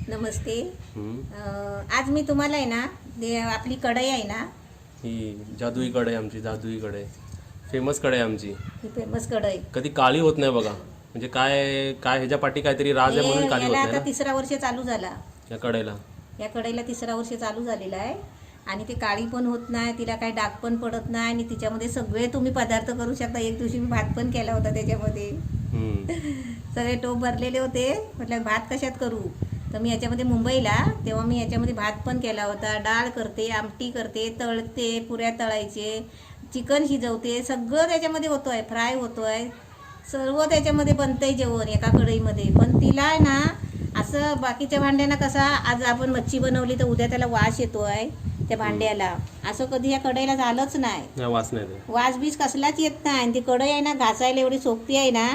नमस्ते. आज मी तुम्हाला आहे ना आपली कढई आहे ना, ही जादुई कढई आमची, जादुई कढई, फेमस कढई आमची. ही फेमस कढई. कधी काळी होत नाही बघा. म्हणजे काय काय ह्याच्या पाठी काहीतरी राज आहे म्हणून काळी होत याला नाही आता 3रा वर्ष चालू झाला. या कढईला या कढईला 3रा वर्ष चालू झालेला आहे आणि ती काळी पण होत नाही, तिला काही डाग पण पडत नाही आणि तिच्यामध्ये सगळे तुम्ही पदार्थ करू शकता. एक दिवशी मी भात पण केला होता त्याच्यामध्ये. सगळे टोप भरलेले होते. म्हटलं भात कशात करू, तर मी याच्यामध्ये मुंबईला तेव्हा मी याच्यामध्ये भात पण केला होता. डाळ करते, आमटी करते, तळते, पुऱ्या तळायचे, चिकन शिजवते, सगळं त्याच्यामध्ये होतो आहे. फ्राय होतो आहे, सर्व त्याच्यामध्ये बनतं आहे जेवण एका कढईमध्ये. पण तिला आहे ना असं बाकीच्या भांड्यांना कसा आज आपण मच्छी बनवली तर उद्या त्याला वास येतो आहे त्या भांड्याला, असं कधी या कढईला झालंच नाही. वास नाही, वास बीज कसलाच येत नाही. आणि ती कढई आहे ना घासायला एवढी सोपी आहे ना,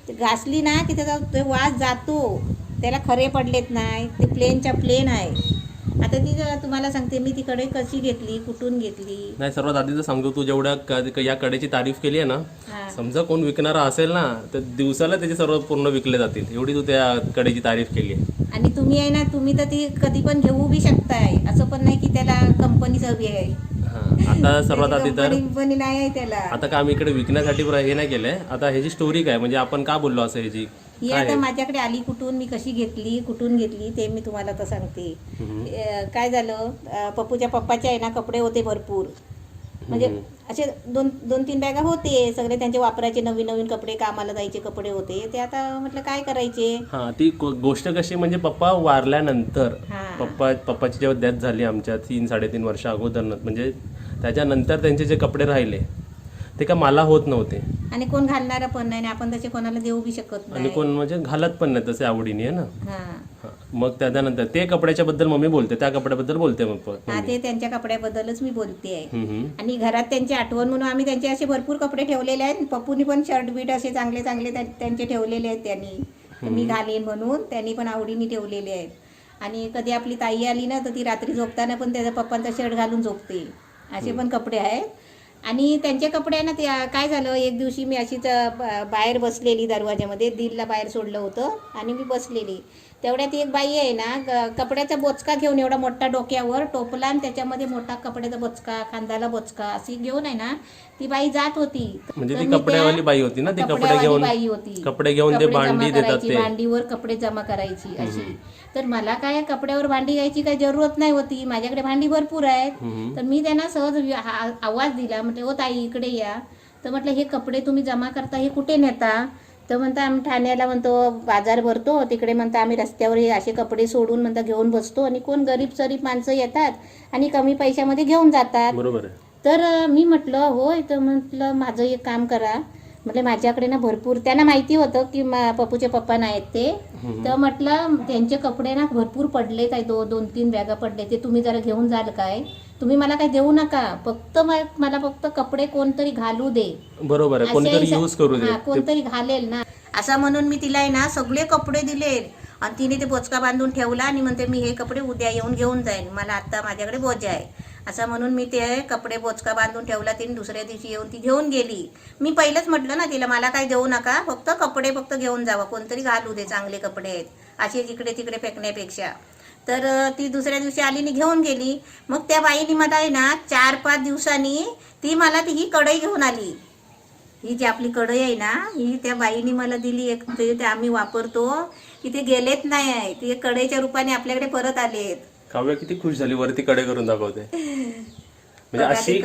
ती घासली ना की त्याचा ते वास जातो. त्याला खरे पडलेत नाही, ते प्लेनच्या प्लेन आहे. आता ती तुम्हाला सांगते मी ती कढई कशी घेतली, कुठून घेतली. नाही सर्वात आधी तर सांगतो, तू जेवढ्या या कढईची तारीफ केली आहे ना, समजा कोण विकणारा असेल ना तर दिवसाला त्याचे सर्व पूर्ण विकले जातील, एवढी तू त्या कढईची तारीफ केली आहे. आणि तुम्ही आहे ना, तुम्ही तर ती कधी पण घेऊ बी शकताय. असं पण नाही की त्याला कंपनीच हवी आहे. आता सर्वात आधी तर कंपनी नाही आहे त्याला. आता का आम्ही इकडे विकण्यासाठी हे नाही केलंय. आता ह्याची स्टोरी काय, म्हणजे आपण का बोललो असं ह्याची ही आता माझ्याकडे आली कुठून, मी कशी घेतली, कुठून घेतली ते मी तुम्हाला तर सांगते. काय झालं, पप्पूच्या पप्पाचे आहे ना कपडे होते भरपूर. म्हणजे असे दोन तीन बॅगा होते, सगळे त्यांचे वापरायचे नवीन नवीन कपडे, कामाला जायचे कपडे होते ते. आता म्हटलं काय करायचे. ती गोष्ट कशी म्हणजे पप्पा वारल्यानंतर, पप्पाची जेव्हा डेथ झाली आमच्या 3-3.5 वर्ष अगोदर, म्हणजे त्याच्यानंतर त्यांचे जे कपडे राहिले ते का मला होत नव्हते. आणि कोण घालणारा पण नाही, आपण तसे कोणाला देऊ बी शकत नाही, आणि कोण म्हणजे घालत पण नाही तसे आवडीने, आहे ना. मग त्याच्यानंतर ते कपड्याच्या बद्दल मम्मी बोलते, त्या कपड्याबद्दल बोलते मग. ते त्यांच्या कपड्याबद्दलच मी बोलते आहे. आणि घरात त्यांची आठवण म्हणून आम्ही त्यांचे असे भरपूर कपडे ठेवलेले आहेत. पप्पूनी पण शर्ट बीट असे चांगले चांगले त्यांचे ठेवलेले आहेत त्यांनी, मी घालीन म्हणून त्यांनी पण आवडीने ठेवलेले आहेत. आणि कधी आपली ताई आली ना तर ती रात्री झोपताना पण त्याचा पप्पांचा शर्ट घालून झोपते, असे पण कपडे आहेत. आणि त्यांचे कपडे ना, ते काय झालं, एक दिवशी मी अशीच बाहेर बसलेली दरवाज्यामध्ये, दिलला बाहेर सोडलं होतं आणि मी बसलेली. तेवढ्यात एक बाई आहे ना कपड्याचा बोचका घेऊन, एवढा मोठा डोक्यावर टोपला आणि त्याच्यामध्ये मोठा कपड्याचा बोचका, खांद्याला बोचका अशी घेऊन आहे ना ती बाई जात होती. म्हणजे ती कपड्यावाली बाई होती ना, ती कपडे घेऊन कपडे घेऊन ते भांडी देतात, ते भांडीवर कपडे जमा करायची अशी. तर मला काय कपड्यावर भांडी घ्यायची काही जरूरत नाही होती, माझ्याकडे भांडी भरपूर आहेत. तर मी त्यांना सहज आवाज दिला, म्हटलं ओ ताई इकडे या. तर म्हटलं हे कपडे तुम्ही जमा करता हे कुठे नेता. तर म्हणता आम्ही ठाण्याला म्हणतो बाजार भरतो तिकडे, म्हणता आम्ही रस्त्यावर हे असे कपडे सोडून म्हणता घेऊन बसतो आणि कोण गरीब सरीब माणसं येतात आणि कमी पैशामध्ये घेऊन जातात. बरोबर आहे. तर मी म्हटलं होय. तर म्हटलं माझं एक काम करा, म्हटलं माझ्याकडे ना भरपूर, त्यांना माहिती होतं की पप्पूचे पप्पा नाहीत ते. तर म्हटलं त्यांचे कपडे ना भरपूर पडले, काय 2-3 बॅगा पडले, ते तुम्ही जरा घेऊन जाल काय. तुम्ही मला काही देऊ नका, फक्त मला फक्त कपडे कोणतरी घालू दे. बरोबर आहे, कोणतरी यूज करू दे, कोणतरी घालेल ना, असं म्हणून मी तिला आहे ना सगळे कपडे दिले. आणि तिने ते बोचका बांधून ठेवला आणि म्हणते मी हे कपडे उद्या येऊन घेऊन जाईन, मला आत्ता माझ्याकडे बोजा आहे. असं म्हणून मी ते कपडे बोचका बांधून ठेवला. तिने दुसऱ्या दिवशी येऊन ती घेऊन गेली. मी पहिलंच म्हटलं ना तिला मला काही देऊ नका, फक्त कपडे फक्त घेऊन जावा, कोणतरी घालू दे, चांगले कपडे आहेत, असे जिकडे तिकडे फेकण्यापेक्षा. तर ती दुसऱ्या दिवशी आली आणि घेऊन गेली. मग त्या बाईने मला आहे ना 4-5 दिवसांनी ती मला ही कढई घेऊन आली. ही जी आपली कढई आहे ना, ही त्या बाईने मला दिली. एक ते आम्ही वापरतो की ते गेलेत नाही आहे, ते कढईच्या रूपाने आपल्याकडे परत आलेत. काव्या किती खुश झाली, वरती कढई करून दाखवते. म्हणजे अशी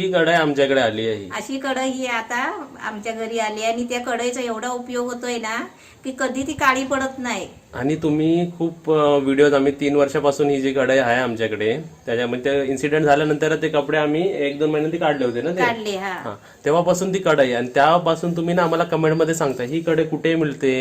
कढई आमच्याकडे आली आहे. अशी कढई ही आता आमच्या घरी आली आणि त्या कढईचा एवढा उपयोग होतोय ना की कधी ती काळी पडत नाही. आणि तुम्ही खूप व्हिडिओज, आम्ही 3 वर्षापासून ही जी कढई आहे आमच्याकडे, त्याच्यामध्ये इन्सिडेंट झाल्यानंतर ते कपडे आम्ही 1-2 महिन्यांनी काढले होते ना, काढले. तेव्हापासून ती कढई. आणि त्यापासून तुम्ही ना आम्हाला कमेंटमध्ये सांगता ही कढई कुठे मिळते,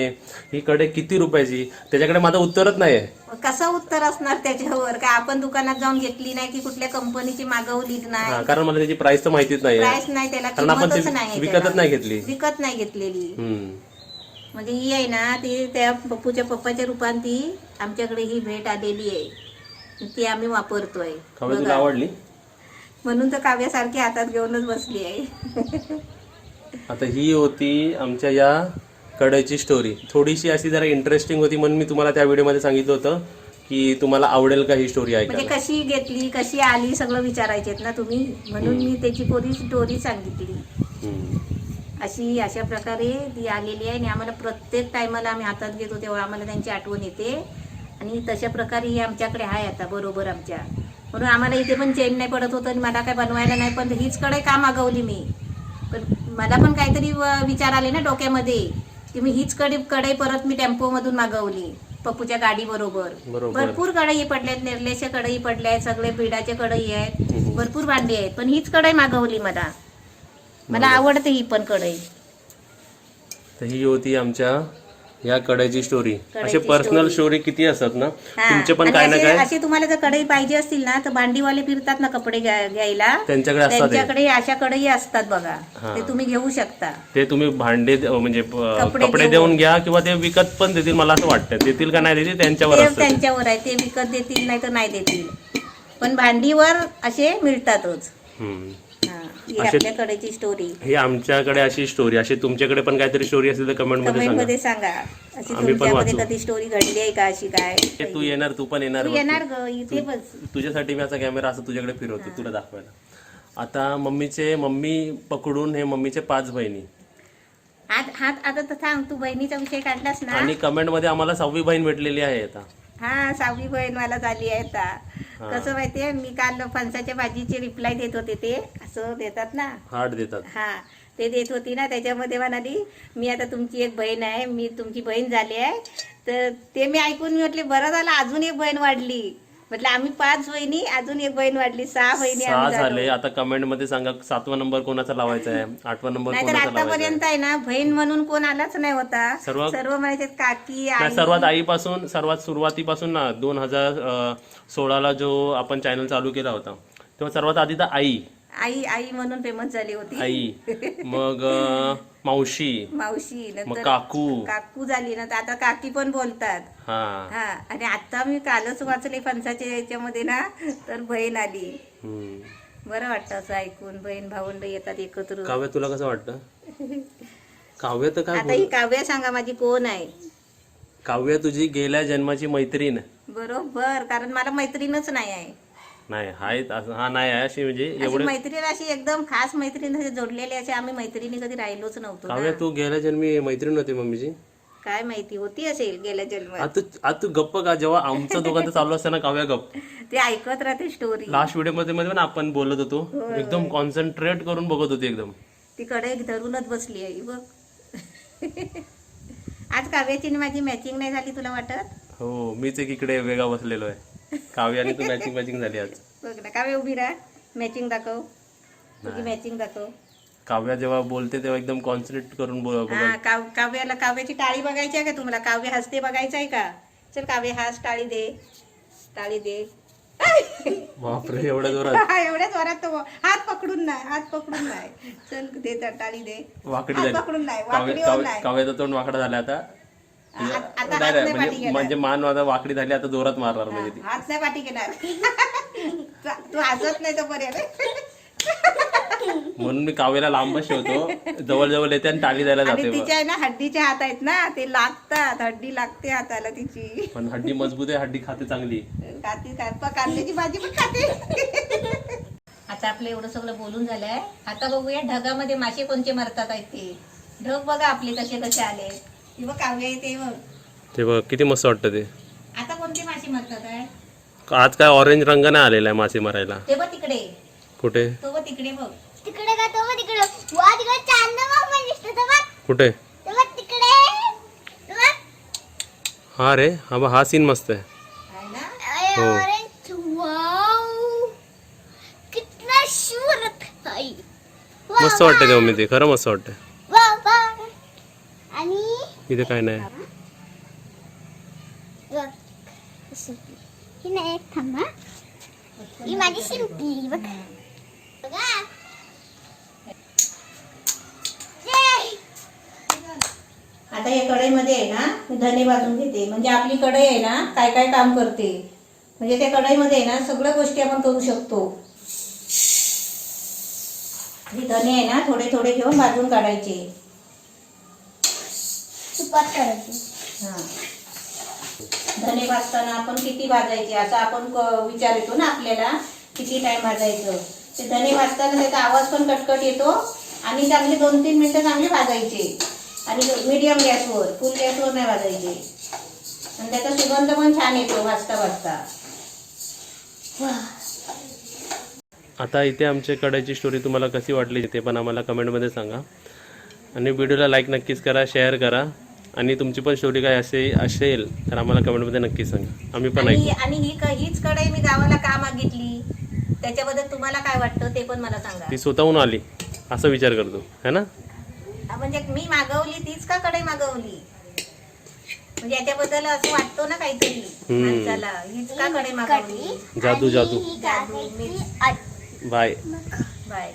ही कढई किती रुपयाची. त्याच्याकडे माझं उत्तरच नाही. कसं उत्तर असणार त्याच्यावर, काय आपण दुकानात जाऊन घेतली नाही की कुठल्या कंपनीची मागवली नाही, कारण मला त्याची प्राइस तर माहितीच नाही, प्राइस नाही त्याला, कारण आपण विकतच नाही घेतली, विकत नाही घेतलेली. म्हणजे ही आहे ना ती त्या पप्पूच्या पप्पाच्या रूपात ती आमच्याकडे ही भेट आलेली आहे, ती आम्ही वापरतोय. तुला आवडली म्हणून तर काव्यासारखी हातात घेऊनच बसली आहे. आता ही होती आमच्या या कढईची स्टोरी थोडीशी अशी जरा इंटरेस्टिंग होती, म्हणून मी तुम्हाला त्या व्हिडिओमध्ये सांगितलं होतं की तुम्हाला आवडेल का ही स्टोरी म्हणजे ऐकायला. कशी घेतली, कशी आली, सगळं विचारायचेत ना तुम्ही, म्हणून मी त्याची पूरी स्टोरी सांगितली. अशा प्रकारे ती आलेली आहे आणि आम्हाला प्रत्येक टायमाला आम्ही हातात घेतो तेव्हा आम्हाला त्यांची आठवण येते आणि तशा प्रकारे ही आमच्याकडे आहे आता बरोबर आमच्या. म्हणून आम्हाला इथे पण चेन नाही पडत होतं आणि मला काय बनवायला नाही, पण हीच कढई का मागवली मी. पण मला पण काहीतरी विचार आले ना डोक्यामध्ये की मी हीच कढई परत मी टेम्पोमधून मागवली पप्पूच्या गाडी बरोबर. भरपूर कढई पडल्यात, निर्लेच्या कढई पडल्यात, सगळे बिडाचे कढई आहेत, भरपूर भांडी आहेत, पण हीच कढई मागवली मला आवडते ही पण कढई. तर ही होती आमच्या या कढईची स्टोरी. असे पर्सनल स्टोरी किती असतात ना तुमचे पण काय ना काय. असे तुम्हाला जर कढई पाहिजे असतील ना तर भांडीवाले फिरतात ना कपडे घ्यायला, त्यांच्याकडे अशा कढई असतात बघा, ते तुम्ही घेऊ शकता. ते तुम्ही भांडे म्हणजे कपडे देऊन घ्या किंवा ते विकत पण देतील, मला असं वाटतं. देतील का नाही देतील त्यांच्यावर आहे, ते विकत देतील नाही तर नाही देतील, पण भांडीवर असे मिळतातच. आपल्या कढईची स्टोरी ही आमच्याकडे अशी स्टोरी. अशी तुमच्याकडे पण काहीतरी स्टोरी असेल तर कमेंट मध्ये सांगा. अशी तुमच्यामध्ये कधी स्टोरी घडली आहे का अशी काय. तू येणार, तू पण येणार ग इथे बस. तुझ्यासाठी मी असा कॅमेरा असं तुझ्याकडे फिरवतो तुला दाखवायला. आता मम्मी पकडून हे मम्मीचे 5 बहिणी. आता तर सांग, तू बहिणीचा विषय काढलास ना. आणि कमेंट मध्ये आम्हाला 6वी बहीण भेटलेली आहे आता. 6वी बहीण मला झाली आहे आता. कसं माहितीये, मी काल फणसाच्या भाजीचे रिप्लाय देत होते, ते असं देतात ना, हार्ट देतात, ते देत होती ना, त्याच्यामध्ये म्हणाली मी आता तुमची एक बहीण आहे, मी तुमची बहीण झाली आहे. तर ते मी ऐकून मी म्हटले बरं झालं, अजून एक बहीण वाढली. म्हटलं आम्ही 5 बहिणी, अजून एक बहीण वाढली, 6 बहिणी झाले. आता कमेंट मध्ये सांगा 7वा नंबर कोणाचा लावायचा आहे, 8वा नंबर कोणाचा लावायचा. आतापर्यंत आहे ना बहीण म्हणून कोण आलाच नाही होता. सर्व म्हणायचे काकी, आई. सर्वात आईपासून, सर्वात सुरुवातीपासून ना 2016ला जो आपण चॅनल चालू केला होता तेव्हा सर्वात आधी तर आई म्हणून फेमस झाली होती. आई, मग मावशी, मग काकू झाली ना, आता काकी पण बोलतात. आणि आता मी कालच वाचले फणसाच्या याच्यामध्ये ना, तर बहीण आली. बरं वाटतं असं ऐकून, बहीण भावंड येतात एकत्र. काव्या, तुला कसं वाटतं? काव्या तर काय, आता ही काव्या सांगा माझी कोण आहे? काव्या तुझी गेल्या जन्माची मैत्रीण. बरोबर, कारण मला मैत्रीणच नाही आहे. नाही नाही आहे अशी, म्हणजे एवढी मैत्रीण अशी एकदम खास मैत्रीण जोडलेली अशी आम्ही मैत्रिणी कधी राहिलोच नव्हतो. काव्या, तू गेल्या जन्मी मैत्रीण होती मम्मीची? काय माहिती, होती असेल गेल्या जन्मात. आता तू गप्प का, जेव्हा आमचं दोघांचं चालू असताना काव्या गप्प ते ऐकत राहते स्टोरी. लास्ट व्हिडिओ मध्ये पण आपण बोलत होतो, एकदम कॉन्सन्ट्रेट करून बघत होती एकदम. ती कडे धरूनच बसली आहे बघ. आज काव्याची माझी मॅचिंग नाही झाली, तुला वाटत? हो, मीच एक इकडे वेगळा बसलेलो आहे. काव्या आणि तू मॅचिंग झाली आज. बघ ना, काव्या उभी राहा, मॅचिंग दाखव, तुझी मॅचिंग दाखव. काव्या जेव्हा बोलते तेव्हा एकदम कॉन्सन्ट्रेट करून काव्याची टाळी बघायची आहे का तुम्हाला? काव्य हसते बघायचं आहे का? चल काव्य हास, टाळी दे. बापरे, एवढ्या जोरात तो हात पकडून नाही. चल दे, टाळी दे. वाकडी पकडून नाही. काव्याचं तोंड वाकडा झालं आता. म्हणजे मान आता वाकडी झाली, आता जोरात मारणार म्हणजे ती. हात नाही पाठी घेणार. तू हसत नाही तो पर्यंत. म्हणून मी काव्याला लांब ठेवतो, जवळ येते आणि टाळी द्यायला जाते. तिच्या आहे ना हड्डीचे हात आहेत ना, ते लागतात, हड्डी लागते हाताला तिची. पण हड्डी मजबूत आहे, हड्डी खाते चांगली. कांद्याची भाजी पण खाते. आता आपलं एवढं सगळं बोलून झालंय, आता बघूया ढगामध्ये मासे कोणते मरतात आहेत ते. ढग बघा आपले कसे आले. काव्या येते ते बघ, किती मस्त वाटतं ते. आता कोणते मासे मरतात आहे? आज काय ऑरेंज रंग नाही आलेला आहे मासे मारायला. ते बघ तिकडे. कुठे? तो बघ तिकडे बघ. तिकडे का? तो बघ तिकडे. वा, तिकडे चांद मामा दिसतो तो बघ. कुठे? तो बघ तिकडे. हा रे, हा सीन मस्त आहे. हो. ऑरेंज. वाव, कितना शूरत आहे. मस्त वाटतं तेव्हा मी ते, खरं मस्त वाटतं. आणि इथे काय नाही. ही नाही एक थांबा, ही माझी शिंपली बघ. आता या कढईमध्ये आहे ना, मी धने भाजून घेते. म्हणजे आपली कढई आहे ना, काय काम करते, म्हणजे त्या कढईमध्ये आहे ना सगळ्या गोष्टी आपण करू शकतो. हे धने आहे ना थोडे घेऊन भाजून काढायचे. तुपात करायची. हा. धने भाजताना आपण किती भाजायचे असा आपण विचार येतो ना आपल्याला, किती टाइम भाजायचं. ते धने भाजताना त्याचा आवाज पण कटकट येतो आणि चांगले 2-3 मिनिटं चांगले भाजायचे आणि मीडियम गॅसवर, फुल गॅसवर नाही भाजायचे. आणि त्याचा सुगंध पण छान येतो भाजता भाजता. आता इथे आमच्या कढईची स्टोरी तुम्हाला कशी वाटली ते पण आम्हाला कमेंटमध्ये सांगा. आणि व्हिडिओला लाईक नक्कीच करा, शेअर करा. आणि तुमची पण स्टोरी काय असेल तर आम्हाला कमेंटमध्ये नक्कीच सांगा, आम्ही पण ऐकू. आणि हीच कढई मी गावाला का मागितली त्याच्याबद्दल तुम्हाला काय वाटतं ते पण मला सांगा. ती स्वतःहून आली असा विचार करतो है ना. म्हणजे मी मागवली तीच का कढई मागवली, म्हणजे याच्याबद्दल असं वाटतो ना काहीतरी माणसाला, हीच का कढई मागवली. जादू आणि ही गाण्याची बाय. बाय.